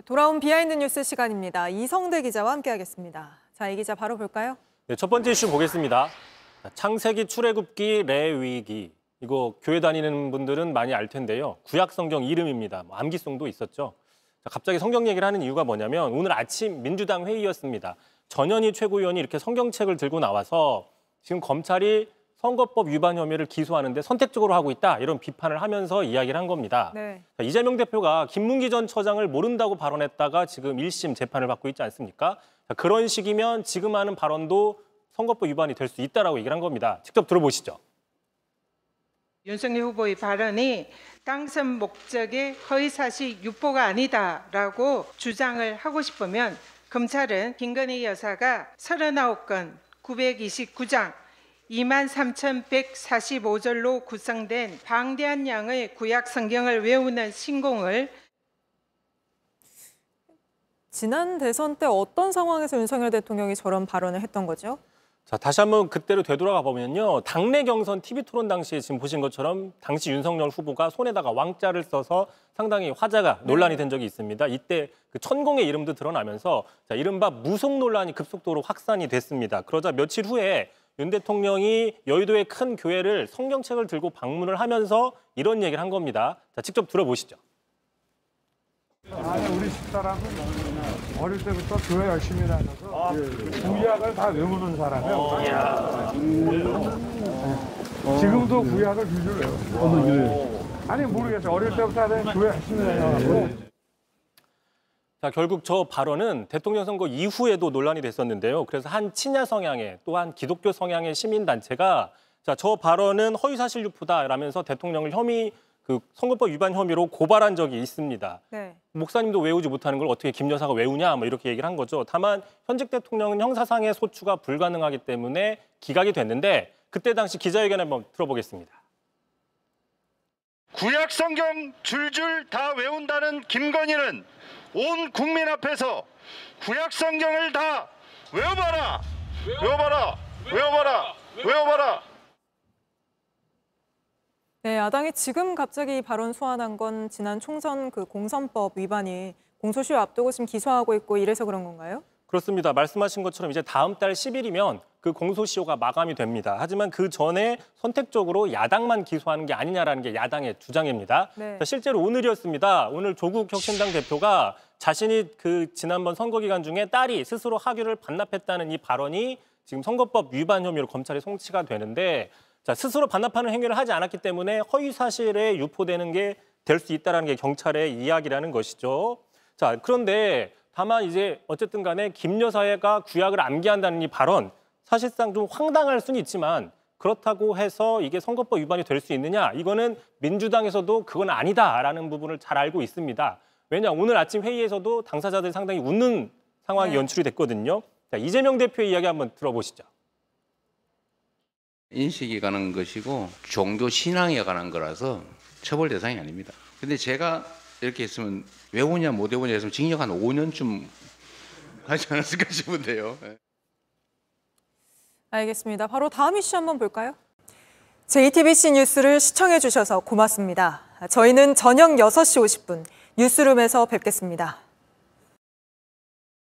돌아온 비하인드 뉴스 시간입니다. 이성대 기자와 함께하겠습니다. 자, 이 기자 바로 볼까요? 네, 첫 번째 이슈 보겠습니다. 창세기 출애굽기 레위기. 이거 교회 다니는 분들은 많이 알 텐데요. 구약 성경 이름입니다. 암기송도 있었죠. 자, 갑자기 성경 얘기를 하는 이유가 뭐냐면 오늘 아침 민주당 회의였습니다. 전현희 최고위원이 이렇게 성경책을 들고 나와서 지금 검찰이 선거법 위반 혐의를 기소하는데 선택적으로 하고 있다 이런 비판을 하면서 이야기를 한 겁니다. 네. 자, 이재명 대표가 김문기 전 처장을 모른다고 발언했다가 지금 1심 재판을 받고 있지 않습니까? 자, 그런 식이면 지금 하는 발언도 선거법 위반이 될 수 있다라고 얘기를 한 겁니다. 직접 들어보시죠. 윤석열 후보의 발언이 당선 목적의 허위사실 유포가 아니다라고 주장을 하고 싶으면 검찰은 김건희 여사가 39건 929장 23,145절로 구성된 방대한 양의 구약 성경을 외우는 신공을 지난 대선 때 어떤 상황에서 윤석열 대통령이 저런 발언을 했던 거죠? 자, 다시 한번 그때로 되돌아가 보면요. 당내 경선 TV토론 당시에 지금 보신 것처럼 당시 윤석열 후보가 손에다가 왕자를 써서 상당히 화제가 논란이 된 적이 있습니다. 이때 그 천공의 이름도 드러나면서 자, 이른바 무속 논란이 급속도로 확산이 됐습니다. 그러자 며칠 후에 윤 대통령이 여의도의 큰 교회를 성경책을 들고 방문을 하면서 이런 얘기를 한 겁니다. 자, 직접 들어보시죠. 아니, 우리 집사람은 어릴 때부터 교회 열심히 다녀서 구약을 다 외우는 사람이에요. 지금도 구약을 줄줄 외워요. 아니, 모르겠어요. 어릴 때부터 교회 열심히 다녀서. 자, 결국 저 발언은 대통령 선거 이후에도 논란이 됐었는데요. 그래서 한 친야 성향의 또한 기독교 성향의 시민단체가 자, 저 발언은 허위사실 유포다라면서 대통령을 선거법 위반 혐의로 고발한 적이 있습니다. 네. 목사님도 외우지 못하는 걸 어떻게 김 여사가 외우냐 뭐 이렇게 얘기를 한 거죠. 다만 현직 대통령은 형사상의 소추가 불가능하기 때문에 기각이 됐는데 그때 당시 기자회견 한번 들어보겠습니다. 구약 성경 줄줄 다 외운다는 김건희는 온 국민 앞에서 구약 성경을 다 외워봐라! 외워봐라! 외워봐라! 외워봐라! 네, 야당이 지금 갑자기 발언 소환한 건 지난 총선 그 공선법 위반이 공소시효 앞두고 지금 기소하고 있고 이래서 그런 건가요? 그렇습니다. 말씀하신 것처럼 이제 다음 달 10일이면 그 공소시효가 마감이 됩니다. 하지만 그 전에 선택적으로 야당만 기소하는 게 아니냐라는 게 야당의 주장입니다. 네. 실제로 오늘이었습니다. 오늘 조국 혁신당 대표가 자신이 그 지난번 선거 기간 중에 딸이 스스로 학위를 반납했다는 이 발언이 지금 선거법 위반 혐의로 검찰에 송치가 되는데 자, 스스로 반납하는 행위를 하지 않았기 때문에 허위 사실에 유포되는 게 될 수 있다는 게 경찰의 이야기라는 것이죠. 자, 그런데 다만 이제 어쨌든 간에 김 여사가 구약을 암기한다는 이 발언 사실상 좀 황당할 수는 있지만 그렇다고 해서 이게 선거법 위반이 될 수 있느냐? 이거는 민주당에서도 그건 아니다라는 부분을 잘 알고 있습니다. 왜냐? 오늘 아침 회의에서도 당사자들이 상당히 웃는 상황이 연출이 됐거든요. 자, 이재명 대표의 이야기 한번 들어보시죠. 인식에 관한 것이고 종교 신앙에 관한 거라서 처벌 대상이 아닙니다. 근데 제가 이렇게 했으면 외우냐 못 외우냐 했으면 징역 한 5년쯤 하지 않았을까 싶은데요. 알겠습니다. 바로 다음 이슈 한번 볼까요? JTBC 뉴스를 시청해 주셔서 고맙습니다. 저희는 저녁 6시 50분 뉴스룸에서 뵙겠습니다.